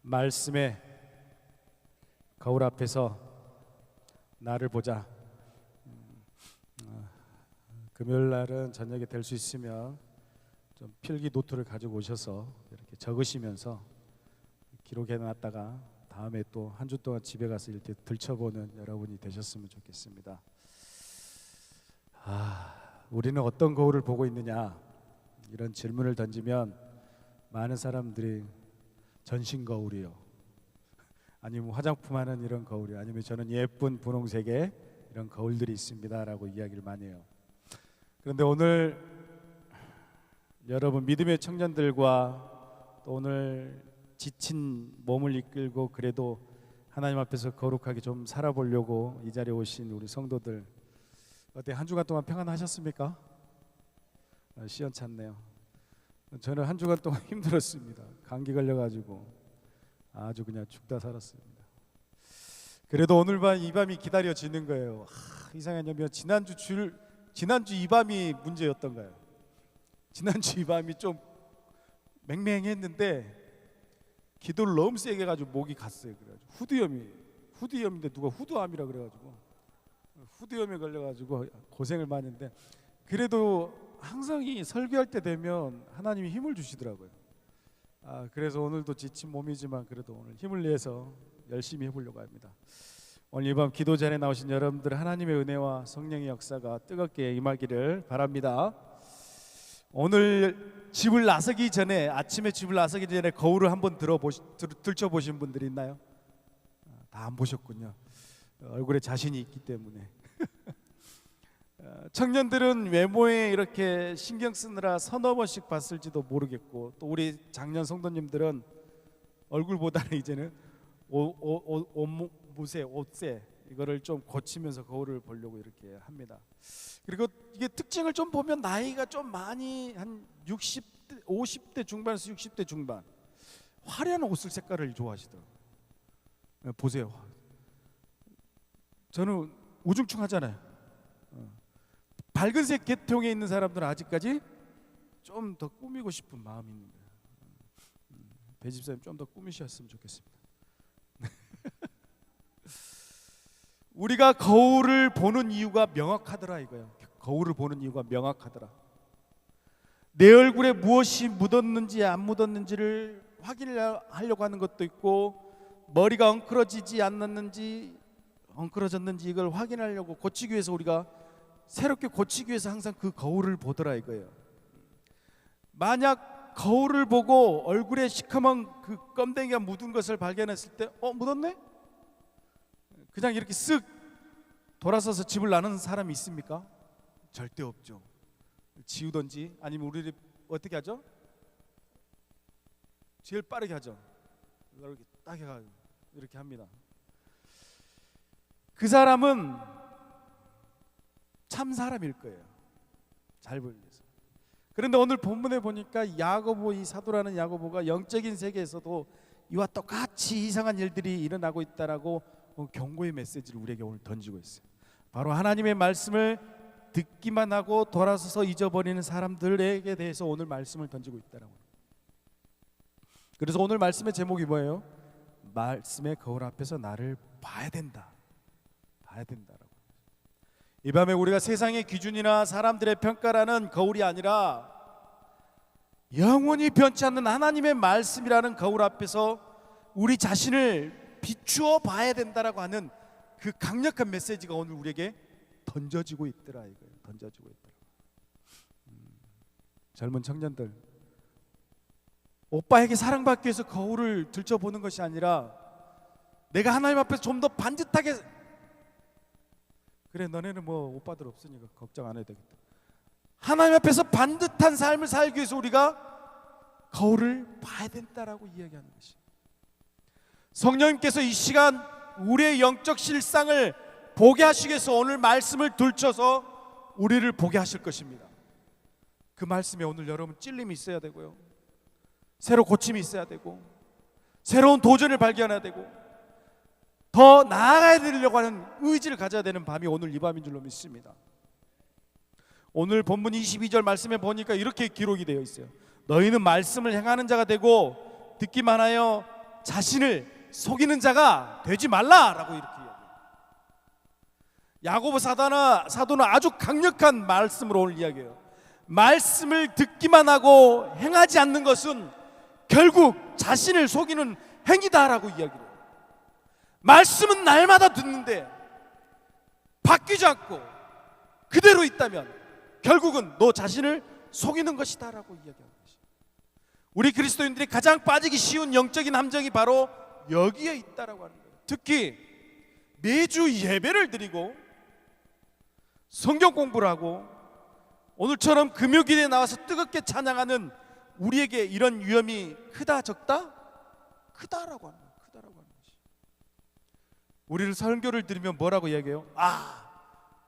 말씀의 거울 앞에서 나를 보자. 금요일 날은 저녁에 될 수 있으면 좀 필기 노트를 가지고 오셔서 이렇게 적으시면서 기록해 놨다가 다음에 또 한 주 동안 집에 가서 이렇게 들춰보는 여러분이 되셨으면 좋겠습니다. 우리는 어떤 거울을 보고 있느냐, 이런 질문을 던지면 많은 사람들이 전신 거울이요, 아니면 화장품 하는 이런 거울이요, 아니면 저는 예쁜 분홍색의 이런 거울들이 있습니다 라고 이야기를 많이 해요. 그런데 오늘 여러분 믿음의 청년들과 또 오늘 지친 몸을 이끌고 그래도 하나님 앞에서 거룩하게 좀 살아보려고 이 자리에 오신 우리 성도들, 어때, 한 주간 동안 평안하셨습니까? 시원찮네요. 저는 한 주간 동안 힘들었습니다. 감기 걸려가지고 아주 그냥 죽다 살았습니다. 그래도 오늘 밤 이 밤이 기다려지는 거예요. 이상하냐면 지난주 이 밤이 문제였던가요? 지난주 이 밤이 좀 맹맹했는데 기도를 너무 세게 해가지고 목이 갔어요. 그래가지고 후두염인데 누가 후두암이라 그래가지고 후두염에 걸려가지고 고생을 많이 했는데, 그래도 항상 이 설교할 때 되면 하나님이 힘을 주시더라고요. 그래서 오늘도 지친 몸이지만 그래도 오늘 힘을 내서 열심히 해보려고 합니다. 오늘 이 밤 기도 자리에 나오신 여러분들, 하나님의 은혜와 성령의 역사가 뜨겁게 임하기를 바랍니다. 오늘 집을 나서기 전에, 아침에 집을 나서기 전에 거울을 한번 들춰보신 분들이 있나요? 다 안 보셨군요. 얼굴에 자신이 있기 때문에. 청년들은 외모에 이렇게 신경 쓰느라 서너 번씩 봤을지도 모르겠고, 또 우리 장년 성도님들은 얼굴보다는 이제는 옷세 이거를 좀 고치면서 거울을 보려고 이렇게 합니다. 그리고 이게 특징을 좀 보면 나이가 좀 많이 한 60대, 50대 중반에서 60대 중반, 화려한 옷을 색깔을 좋아하시더라고요. 보세요. 저는 우중충하잖아요. 밝은색 계통에 있는 사람들은 아직까지 좀 더 꾸미고 싶은 마음이 있는 거예요. 배집사님 좀 더 꾸미셨으면 좋겠습니다. 우리가 거울을 보는 이유가 명확하더라 이거예요. 거울을 보는 이유가 명확하더라. 내 얼굴에 무엇이 묻었는지 안 묻었는지를 확인하려고 하는 것도 있고, 머리가 엉클어지지 않았는지 엉클어졌는지 이걸 확인하려고 고치기 위해서, 우리가 새롭게 고치기 위해서 항상 그 거울을 보더라 이거예요. 만약 거울을 보고 얼굴에 시커먼 그 껌댕이가 묻은 것을 발견했을 때 묻었네? 그냥 이렇게 쓱 돌아서서 집을 나는 사람이 있습니까? 절대 없죠. 지우던지, 아니면 우리를 어떻게 하죠? 제일 빠르게 하죠. 이렇게 딱 해가지고 이렇게 합니다. 그 사람은 참 사람일 거예요. 잘 보기 위해서. 그런데 오늘 본문에 보니까 야고보, 이 사도라는 야고보가 영적인 세계에서도 이와 똑같이 이상한 일들이 일어나고 있다라고 경고의 메시지를 우리에게 오늘 던지고 있어요. 바로 하나님의 말씀을 듣기만 하고 돌아서서 잊어버리는 사람들에게 대해서 오늘 말씀을 던지고 있다라고. 그래서 오늘 말씀의 제목이 뭐예요? 말씀의 거울 앞에서 나를 봐야 된다. 봐야 된다라고. 이 밤에 우리가 세상의 기준이나 사람들의 평가라는 거울이 아니라 영원히 변치 않는 하나님의 말씀이라는 거울 앞에서 우리 자신을 비추어 봐야 된다라고 하는 그 강력한 메시지가 오늘 우리에게 던져지고 있더라 이거예요. 던져지고 있더라. 젊은 청년들, 오빠에게 사랑받기 위해서 거울을 들춰보는 것이 아니라 내가 하나님 앞에서 좀 더 반듯하게, 그래 너네는 뭐 오빠들 없으니까 걱정 안 해도 되겠다, 하나님 앞에서 반듯한 삶을 살기 위해서 우리가 거울을 봐야 된다라고 이야기하는 것이, 성령님께서 이 시간 우리의 영적 실상을 보게 하시기 위해서 오늘 말씀을 들춰서 우리를 보게 하실 것입니다. 그 말씀에 오늘 여러분 찔림이 있어야 되고요, 새로 고침이 있어야 되고, 새로운 도전을 발견해야 되고, 더 나아가야 되려고 하는 의지를 가져야 되는 밤이 오늘 이 밤인 줄로 믿습니다. 오늘 본문 22절 말씀에 보니까 이렇게 기록이 되어 있어요. 너희는 말씀을 행하는 자가 되고 듣기만 하여 자신을 속이는 자가 되지 말라라고 이렇게 이야기해요. 야고보 사도는 아주 강력한 말씀으로 오늘 이야기해요. 말씀을 듣기만 하고 행하지 않는 것은 결국 자신을 속이는 행위다라고 이야기해요. 말씀은 날마다 듣는데 바뀌지 않고 그대로 있다면 결국은 너 자신을 속이는 것이다라고 이야기하는 것이죠. 우리 그리스도인들이 가장 빠지기 쉬운 영적인 함정이 바로 여기에 있다라고 하는 거예요. 특히 매주 예배를 드리고 성경 공부를 하고 오늘처럼 금요일에 나와서 뜨겁게 찬양하는 우리에게 이런 위험이 크다 적다? 크다라고 하는 거예요. 크다라고 하는 것이. 우리를 설교를 들으면 뭐라고 이야기해요?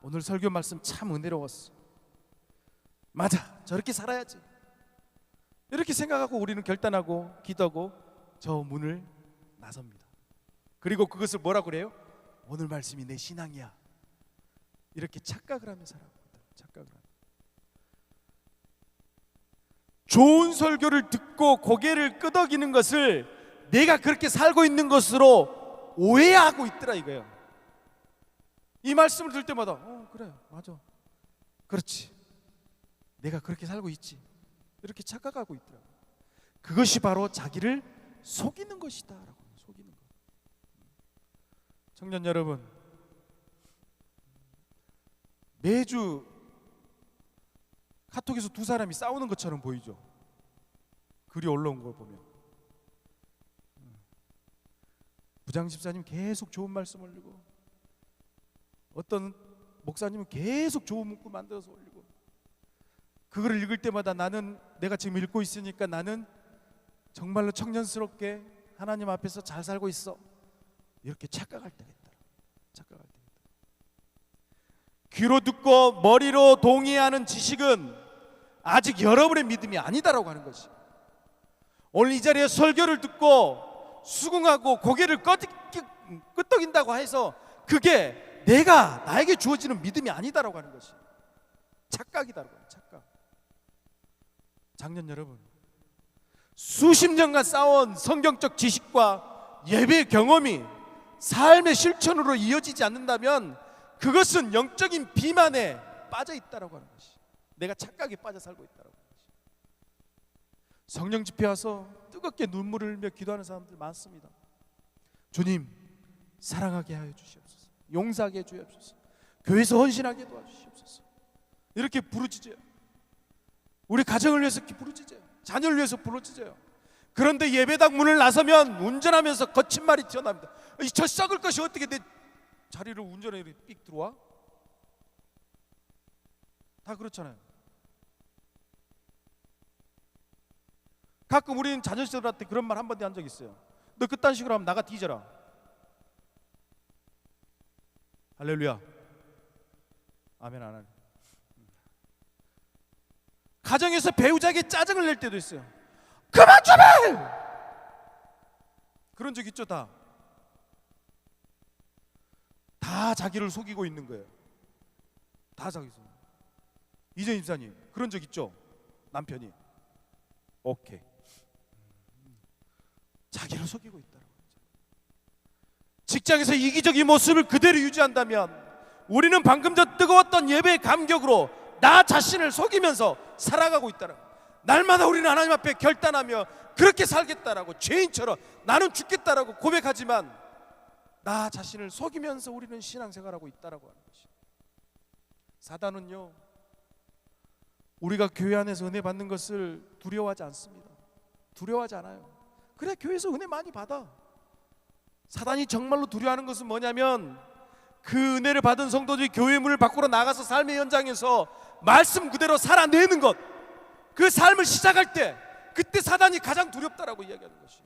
오늘 설교 말씀 참 은혜로웠어. 맞아, 저렇게 살아야지. 이렇게 생각하고 우리는 결단하고 기도하고 저 문을 나섭니다. 그리고 그것을 뭐라고 그래요? 오늘 말씀이 내 신앙이야. 이렇게 착각을 하며 살아갑니다. 착각을 합니다. 좋은 설교를 듣고 고개를 끄덕이는 것을 내가 그렇게 살고 있는 것으로 오해하고 있더라 이거예요. 이 말씀을 들을 때마다 그래 맞아 그렇지 내가 그렇게 살고 있지 이렇게 착각하고 있더라고요. 그것이 바로 자기를 속이는 것이다 라고. 속이는 것. 청년 여러분, 매주 카톡에서 두 사람이 싸우는 것처럼 보이죠. 글이 올라온 걸 보면 부장 집사님 계속 좋은 말씀 올리고 어떤 목사님은 계속 좋은 문구 만들어서 올리고 그거를 읽을 때마다 나는 내가 지금 읽고 있으니까 나는 정말로 청년스럽게 하나님 앞에서 잘 살고 있어 이렇게 착각할 때가 있다. 착각할 때가 있다. 귀로 듣고 머리로 동의하는 지식은 아직 여러분의 믿음이 아니다라고 하는 것이. 오늘 이 자리에 설교를 듣고 수긍하고 고개를 끄덕인다고 해서 그게 나에게 주어지는 믿음이 아니다라고 하는 것이 착각이다라고 하는 착각. 작년 여러분, 수십 년간 쌓아온 성경적 지식과 예배 경험이 삶의 실천으로 이어지지 않는다면 그것은 영적인 비만에 빠져 있다라고 하는 것이. 내가 착각에 빠져 살고 있다라고 하는 것이. 성령 집회 와서 뜨겁게 눈물을 흘며 기도하는 사람들 많습니다. 주님, 사랑하게 하여 주시옵소서. 용서하게 해 주옵소서. 교회에서 헌신하게 도와주시옵소서. 이렇게 부르짖어요. 우리 가정을 위해서 부르짖어요. 자녀를 위해서 부르짖어요. 그런데 예배당 문을 나서면 운전하면서 거친 말이 튀어나옵니다. 저 썩을 것이 어떻게 내 자리를 운전해 이렇게 삑 들어와? 다 그렇잖아요. 가끔 우리는 자녀들한테 그런 말 한마디 한 적 있어요. 너 그딴 식으로 하면 나가 뒤져라. 할렐루야. 아멘 안 하네. 가정에서 배우자에게 짜증을 낼 때도 있어요. 그만 좀 해! 그런 적 있죠. 다 자기를 속이고 있는 거예요. 다 자기서. 이재인 집사님 그런 적 있죠. 남편이 오케이 자기를 속이고 있다고. 직장에서 이기적인 모습을 그대로 유지한다면 우리는 방금 전 뜨거웠던 예배의 감격으로 나 자신을 속이면서 살아가고 있다라고. 날마다 우리는 하나님 앞에 결단하며 그렇게 살겠다라고 죄인처럼 나는 죽겠다라고 고백하지만 나 자신을 속이면서 우리는 신앙생활하고 있다라고 하는 것이. 사단은요, 우리가 교회 안에서 은혜 받는 것을 두려워하지 않습니다. 두려워하지 않아요. 그래, 교회에서 은혜 많이 받아. 사단이 정말로 두려워하는 것은 뭐냐면 그 은혜를 받은 성도들이 교회 문을 밖으로 나가서 삶의 현장에서 말씀 그대로 살아내는 것, 그 삶을 시작할 때 그때 사단이 가장 두렵다라고 이야기하는 것이에요.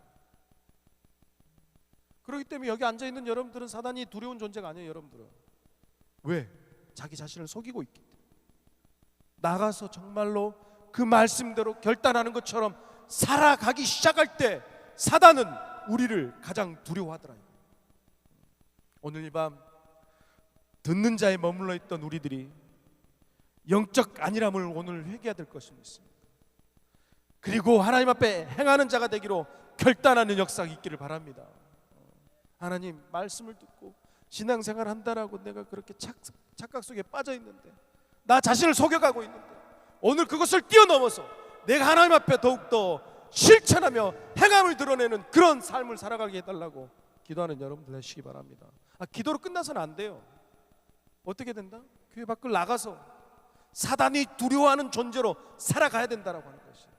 그렇기 때문에 여기 앉아있는 여러분들은 사단이 두려운 존재가 아니에요. 여러분들은 왜? 자기 자신을 속이고 있기 때문에. 나가서 정말로 그 말씀대로 결단하는 것처럼 살아가기 시작할 때 사단은 우리를 가장 두려워하더라. 오늘 이 밤 듣는 자에 머물러 있던 우리들이 영적 안일함을 오늘 회개해야 될 것이 있습니다. 그리고 하나님 앞에 행하는 자가 되기로 결단하는 역사가 있기를 바랍니다. 하나님, 말씀을 듣고 신앙생활 한다라고 내가 그렇게 착각 속에 빠져 있는데, 나 자신을 속여가고 있는데, 오늘 그것을 뛰어넘어서 내가 하나님 앞에 더욱더 실천하며 행함을 드러내는 그런 삶을 살아가게 해달라고 기도하는 여러분들 되시기 바랍니다. 기도로 끝나서는 안 돼요. 어떻게 된다? 교회 밖을 나가서 사단이 두려워하는 존재로 살아가야 된다라고 하는 것이에요.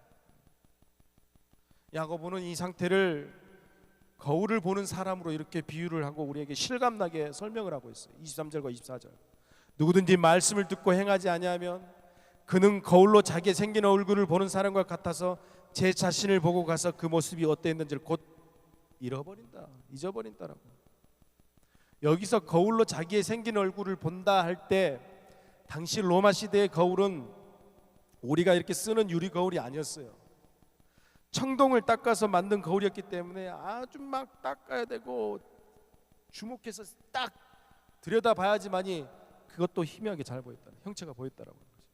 야고보는 이 상태를 거울을 보는 사람으로 이렇게 비유를 하고 우리에게 실감나게 설명을 하고 있어요. 23절과 24절. 누구든지 말씀을 듣고 행하지 아니하면 그는 거울로 자기의 생긴 얼굴을 보는 사람과 같아서 제 자신을 보고 가서 그 모습이 어땠는지를 곧 잊어버린다라고. 여기서 거울로 자기의 생긴 얼굴을 본다 할 때, 당시 로마 시대의 거울은 우리가 이렇게 쓰는 유리 거울이 아니었어요. 청동을 닦아서 만든 거울이었기 때문에 아주 막 닦아야 되고 주목해서 딱 들여다봐야지만이 그것도 희미하게 잘 보였다, 형체가 보였다라고 하는 거죠.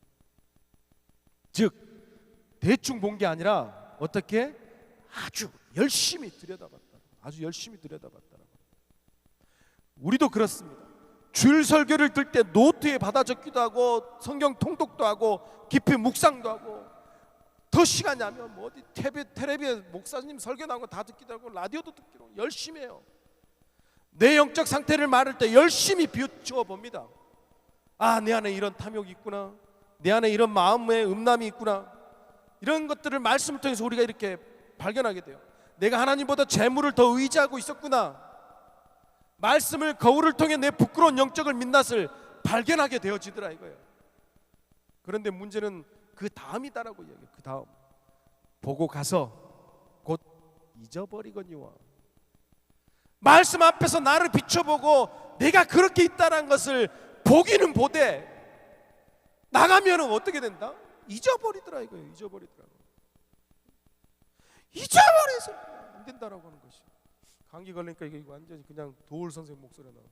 즉 대충 본 게 아니라 어떻게 아주 열심히 들여다봤다, 아주 열심히 들여다봤다라고. 우리도 그렇습니다. 주일 설교를 들 때 노트에 받아 적기도 하고 성경 통독도 하고 깊이 묵상도 하고, 더 시간이 나면 뭐 어디 텔레비에 목사님 설교 나온 거 다 듣기도 하고 라디오도 듣기로 열심히 해요. 내 영적 상태를 말할 때 열심히 비추어 봅니다. 내 안에 이런 탐욕이 있구나, 내 안에 이런 마음의 음란이 있구나, 이런 것들을 말씀을 통해서 우리가 이렇게 발견하게 돼요. 내가 하나님보다 재물을 더 의지하고 있었구나, 말씀을 거울을 통해 내 부끄러운 영적을 민낯을 발견하게 되어지더라 이거예요. 그런데 문제는 그 다음이다라고 이야기해요. 그 다음 보고 가서 곧 잊어버리거니와. 말씀 앞에서 나를 비춰보고 내가 그렇게 있다는 것을 보기는 보되 나가면 어떻게 된다? 잊어버리더라 이거예요. 잊어버리더라고. 잊어버려서 안 된다라고 하는 것이. 감기 걸리니까 이게 완전히 그냥 도울 선생님 목소리가 나와.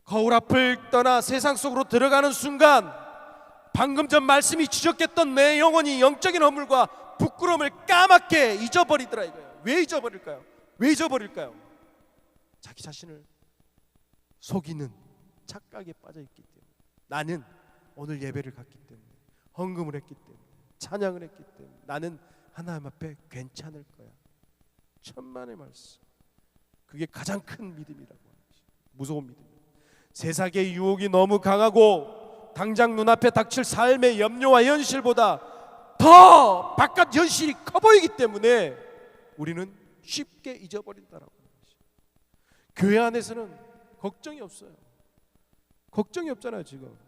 거울 앞을 떠나 세상 속으로 들어가는 순간, 방금 전 말씀이 지적했던 내 영혼이 영적인 허물과 부끄러움을 까맣게 잊어버리더라 이거예요. 왜 잊어버릴까요? 왜 잊어버릴까요? 자기 자신을 속이는 착각에 빠져있기 때문에. 나는 오늘 예배를 갔기 때문에, 헌금을 했기 때문에, 찬양을 했기 때문에 나는 하나님 앞에 괜찮을 거야. 천만의 말씀. 그게 가장 큰 믿음이라고 하는 것이. 무서운 믿음이에요. 세상의 유혹이 너무 강하고 당장 눈앞에 닥칠 삶의 염려와 현실보다 더 바깥 현실이 커 보이기 때문에 우리는 쉽게 잊어버린다라고 하는 것이. 교회 안에서는 걱정이 없어요. 걱정이 없잖아요. 지금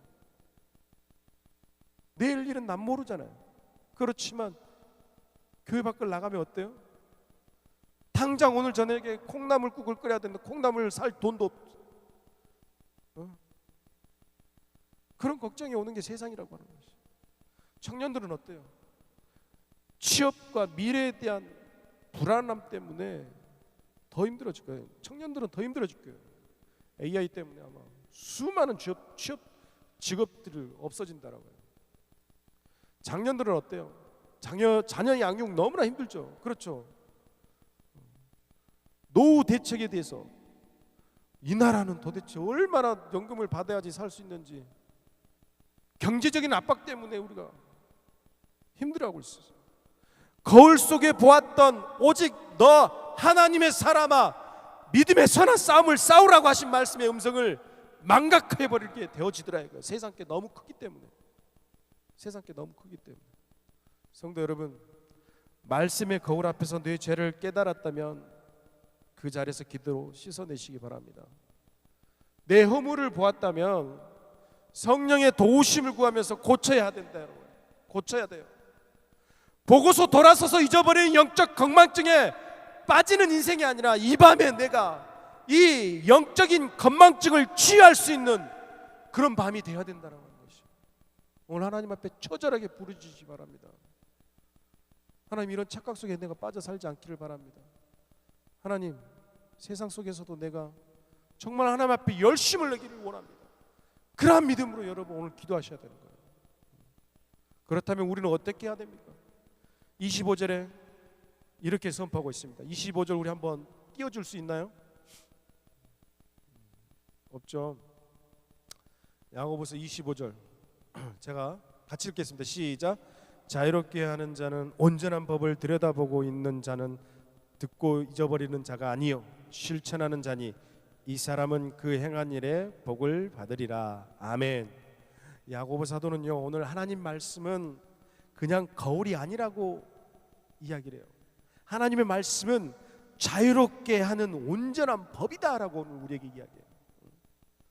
내일 일은 난 모르잖아요. 그렇지만 교회 밖을 나가면 어때요? 당장 오늘 저녁에 콩나물국을 끓여야 되는데 콩나물 살 돈도 없어. 그런 걱정이 오는 게 세상이라고 하는 것이. 청년들은 어때요? 취업과 미래에 대한 불안함 때문에 더 힘들어질 거예요. 청년들은 더 힘들어질 거예요. AI 때문에 아마 수많은 취업 직업들이 없어진다라고 해요. 장년들은 어때요? 자녀 양육 너무나 힘들죠. 그렇죠. 노후 대책에 대해서 이 나라는 도대체 얼마나 연금을 받아야지 살 수 있는지, 경제적인 압박 때문에 우리가 힘들어하고 있어요. 거울 속에 보았던 오직 너 하나님의 사람아, 믿음의 선한 싸움을 싸우라고 하신 말씀의 음성을 망각해버리게 되어지더라 이거예요. 세상께 너무 크기 때문에. 세상께 너무 크기 때문에. 성도 여러분, 말씀의 거울 앞에서 내 죄를 깨달았다면 그 자리에서 기도로 씻어내시기 바랍니다. 내 허물을 보았다면 성령의 도우심을 구하면서 고쳐야 된다 여러분. 고쳐야 돼요. 보고서 돌아서서 잊어버린 영적 건망증에 빠지는 인생이 아니라 이 밤에 내가 이 영적인 건망증을 치유할 수 있는 그런 밤이 되어야 된다는 것이. 오늘 하나님 앞에 처절하게 부르짖으시기 바랍니다. 하나님, 이런 착각 속에 내가 빠져 살지 않기를 바랍니다. 하나님, 세상 속에서도 내가 정말 하나님 앞에 열심을 내기를 원합니다. 그러한 믿음으로 여러분 오늘 기도하셔야 되는 거예요. 그렇다면 우리는 어떻게 해야 됩니까? 25절에 이렇게 선포하고 있습니다. 25절 우리 한번 띄워줄 수 있나요? 없죠. 야고보서 25절 제가 같이 읽겠습니다. 시작. 자유롭게 하는 자는 온전한 법을 들여다보고 있는 자는 듣고 잊어버리는 자가 아니요 실천하는 자니 이 사람은 그 행한 일에 복을 받으리라. 아멘. 야고보 사도는요, 오늘 하나님 말씀은 그냥 거울이 아니라고 이야기를 해요. 하나님의 말씀은 자유롭게 하는 온전한 법이다라고 오늘 우리에게 이야기해요.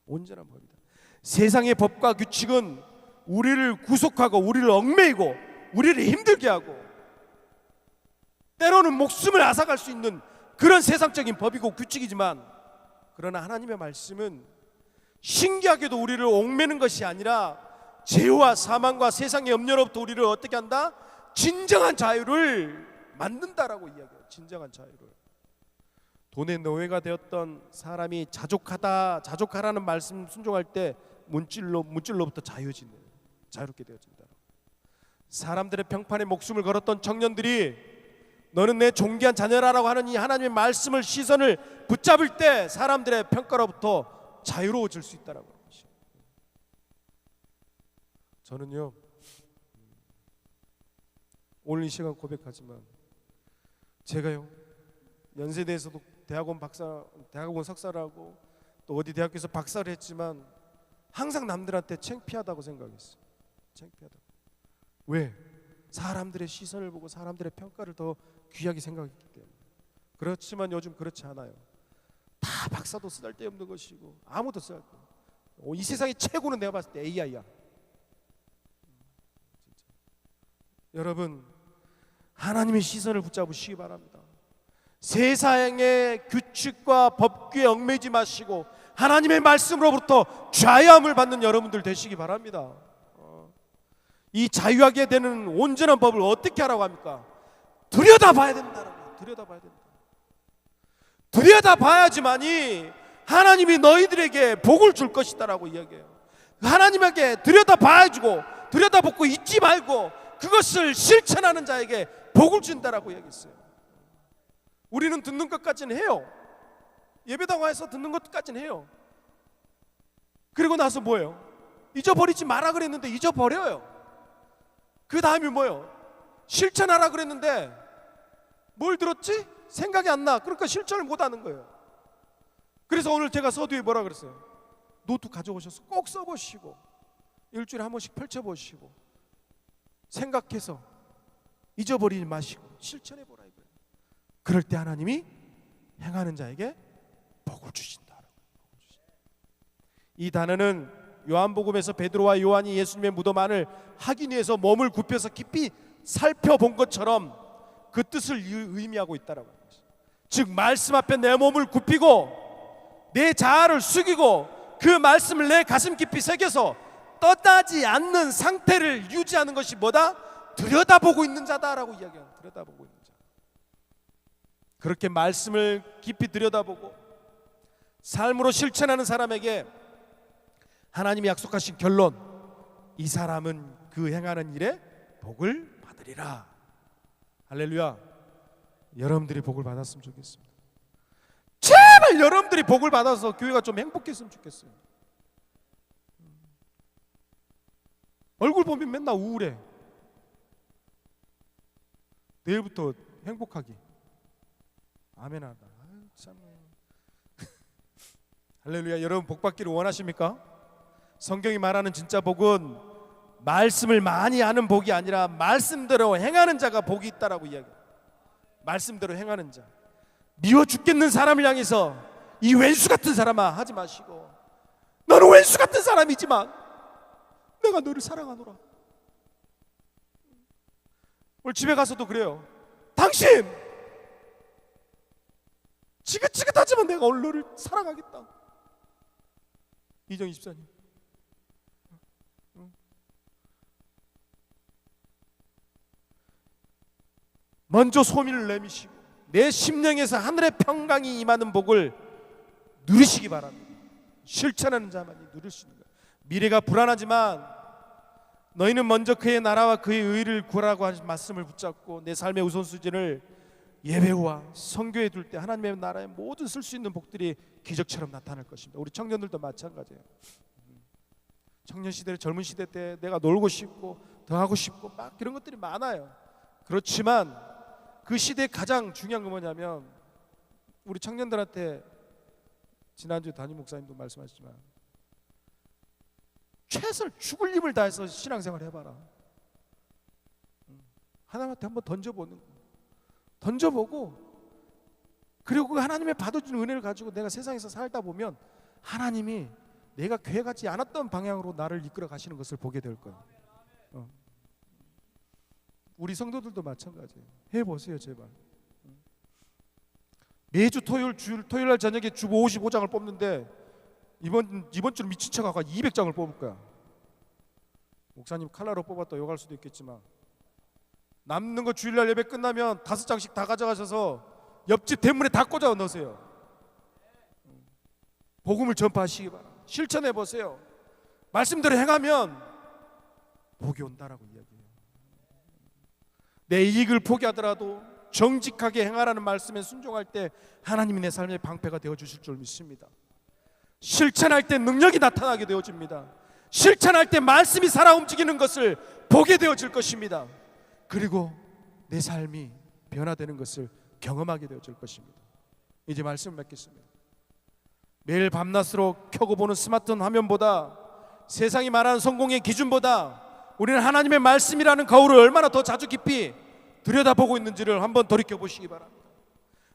온전한 법이다. 세상의 법과 규칙은 우리를 구속하고 우리를 얽매이고 우리를 힘들게 하고 때로는 목숨을 앗아갈 수 있는 그런 세상적인 법이고 규칙이지만, 그러나 하나님의 말씀은 신기하게도 우리를 얽매는 것이 아니라 죄와 사망과 세상의 염려로부터 우리를 어떻게 한다? 진정한 자유를 만든다라고 이야기해요. 진정한 자유를. 돈의 노예가 되었던 사람이 자족하라는 말씀 순종할 때 문줄로부터 자유롭게 되어진다. 사람들의 평판에 목숨을 걸었던 청년들이 너는 내 존귀한 자녀라라고 하는 이 하나님의 말씀을 시선을 붙잡을 때 사람들의 평가로부터 자유로워질 수 있다라고 하는 것이죠. 저는요, 오늘 이 시간 고백하지만 제가요, 연세대에서도 대학원 석사를 하고 또 어디 대학교에서 박사를 했지만 항상 남들한테 창피하다고 생각했어요. 창피하다고. 왜? 사람들의 시선을 보고 사람들의 평가를 더 귀하게 생각했기 때문에. 그렇지만 요즘 그렇지 않아요. 다 박사도 쓸데없는 것이고 아무도 쓸데없고, 이 세상의 최고는 내가 봤을 때 AI야. 진짜. 여러분, 하나님의 시선을 붙잡으시기 바랍니다. 세상의 규칙과 법규에 얽매이지 마시고 하나님의 말씀으로부터 자유함을 받는 여러분들 되시기 바랍니다. 이 자유하게 되는 온전한 법을 어떻게 하라고 합니까? 들여다봐야 된다라고. 들여다봐야 된다. 들여다봐야지만이 하나님이 너희들에게 복을 줄 것이다라고 이야기해요. 하나님에게 들여다봐야지고 들여다보고 잊지 말고 그것을 실천하는 자에게 복을 준다라고 이야기했어요. 우리는 듣는 것까지는 해요. 예배당 와서 듣는 것까지는 해요. 그리고 나서 뭐예요? 잊어버리지 마라 그랬는데 잊어버려요. 그 다음이 뭐예요? 실천하라 그랬는데 뭘 들었지? 생각이 안 나. 그러니까 실천을 못 하는 거예요. 그래서 오늘 제가 서두에 뭐라 그랬어요? 노트 가져오셔서 꼭 써보시고 일주일에 한 번씩 펼쳐보시고 생각해서 잊어버리지 마시고 실천해보라 이거예요. 그럴 때 하나님이 행하는 자에게 복을 주신다. 이 단어는 요한복음에서 베드로와 요한이 예수님의 무덤 안을 하기 위해서 몸을 굽혀서 깊이 살펴본 것처럼 그 뜻을 의미하고 있다라고 하는 것이죠. 즉 말씀 앞에 내 몸을 굽히고 내 자아를 숙이고 그 말씀을 내 가슴 깊이 새겨서 떠나지 않는 상태를 유지하는 것이 뭐다? 들여다보고 있는 자다라고 이야기합니다. 들여다보고 있는 자. 그렇게 말씀을 깊이 들여다보고 삶으로 실천하는 사람에게 하나님이 약속하신 결론, 이 사람은 그 행하는 일에 복을 받으리라. 할렐루야. 여러분들이 복을 받았으면 좋겠습니다. 제발 여러분들이 복을 받아서 교회가 좀 행복했으면 좋겠어요. 얼굴 보면 맨날 우울해. 내일부터 행복하기. 아멘하다. 참. 할렐루야. 여러분 복 받기를 원하십니까? 성경이 말하는 진짜 복은 말씀을 많이 아는 복이 아니라 말씀대로 행하는 자가 복이 있다라고 이야기해요. 말씀대로 행하는 자. 미워 죽겠는 사람을 향해서 이 왼수 같은 사람아 하지 마시고, 너는 왼수 같은 사람이지만 내가 너를 사랑하노라. 오늘 집에 가서도 그래요. 당신 지긋지긋하지만 내가 오늘 너를 사랑하겠다. 이정희 집사님, 먼저 소민을 내미시고 내 심령에서 하늘의 평강이 임하는 복을 누리시기 바랍니다. 실천하는 자만이 누릴 수 있는 거예요. 미래가 불안하지만 너희는 먼저 그의 나라와 그의 의를 구하라고 하신 말씀을 붙잡고 내 삶의 우선순위를 예배와 선교에 둘 때 하나님의 나라의 모든 쓸 수 있는 복들이 기적처럼 나타날 것입니다. 우리 청년들도 마찬가지예요. 청년 시대, 젊은 시대 때 내가 놀고 싶고 더 하고 싶고 막 그런 것들이 많아요. 그렇지만 그 시대에 가장 중요한 건 뭐냐면, 우리 청년들한테 지난주 담임 목사님도 말씀하셨지만 최선을 죽을 힘을 다해서 신앙생활 해봐라. 하나님한테 한번 던져보는 거. 던져보고, 그리고 그 하나님의 받아주는 은혜를 가지고 내가 세상에서 살다 보면 하나님이 내가 계획하지 않았던 방향으로 나를 이끌어 가시는 것을 보게 될 거예요. 우리 성도들도 마찬가지예요. 해보세요 제발. 매주 토요일 날 저녁에 주보 55장을 뽑는데 이번 주는 미친 척하고 200장을 뽑을 거야. 목사님 칼라로 뽑았다 욕할 수도 있겠지만, 남는 거 주일날 예배 끝나면 5장씩 다 가져가셔서 옆집 대문에 다 꽂아 넣으세요. 복음을 전파하시기 바랍니다. 실천해 보세요. 말씀대로 행하면 복이 온다라고 이야기해요. 내 이익을 포기하더라도 정직하게 행하라는 말씀에 순종할 때 하나님이 내 삶의 방패가 되어 주실 줄 믿습니다. 실천할 때 능력이 나타나게 되어집니다. 실천할 때 말씀이 살아 움직이는 것을 보게 되어질 것입니다. 그리고 내 삶이 변화되는 것을 경험하게 되어질 것입니다. 이제 말씀을 맺겠습니다. 매일 밤낮으로 켜고 보는 스마트폰 화면보다, 세상이 말하는 성공의 기준보다 우리는 하나님의 말씀이라는 거울을 얼마나 더 자주 깊이 들여다보고 있는지를 한번 돌이켜보시기 바랍니다.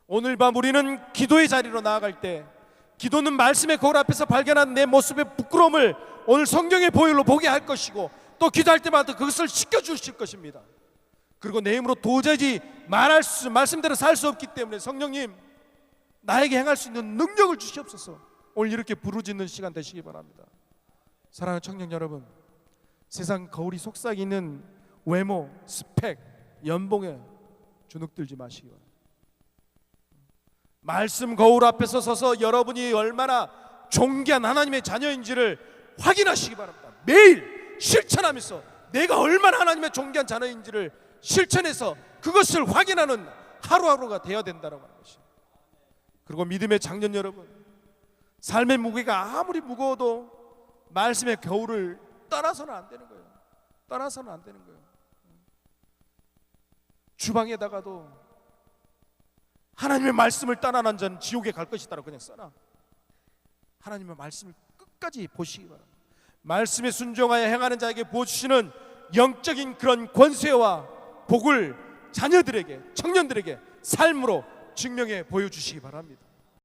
오늘 밤 우리는 기도의 자리로 나아갈 때, 기도는 말씀의 거울 앞에서 발견한 내 모습의 부끄러움을 오늘 성경의 보혈로 보게 할 것이고, 또 기도할 때마다 그것을 씻겨주실 것입니다. 그리고 내 힘으로 도저히 말씀대로 살 수 없기 때문에 성령님 나에게 행할 수 있는 능력을 주시옵소서. 오늘 이렇게 부르짖는 시간 되시기 바랍니다. 사랑하는 청년 여러분, 세상 거울이 속삭이는 외모, 스펙, 연봉에 주눅들지 마시기 바랍니다. 말씀 거울 앞에서 서서 여러분이 얼마나 존귀한 하나님의 자녀인지를 확인하시기 바랍니다. 매일 실천하면서 내가 얼마나 하나님의 존귀한 자녀인지를 실천해서 그것을 확인하는 하루하루가 되어야 된다고 하는 것입니다. 그리고 믿음의 장년 여러분, 삶의 무게가 아무리 무거워도 말씀의 거울을 떠나서는 안 되는 거예요. 떠나서는 안 되는 거예요. 주방에다가도 하나님의 말씀을 떠나는 자는 지옥에 갈 것이다라고 그냥 써놔. 하나님의 말씀을 끝까지 보시기 바랍니다. 말씀에 순종하여 행하는 자에게 부어주시는 영적인 그런 권세와 복을 자녀들에게, 청년들에게 삶으로 증명해 보여주시기 바랍니다.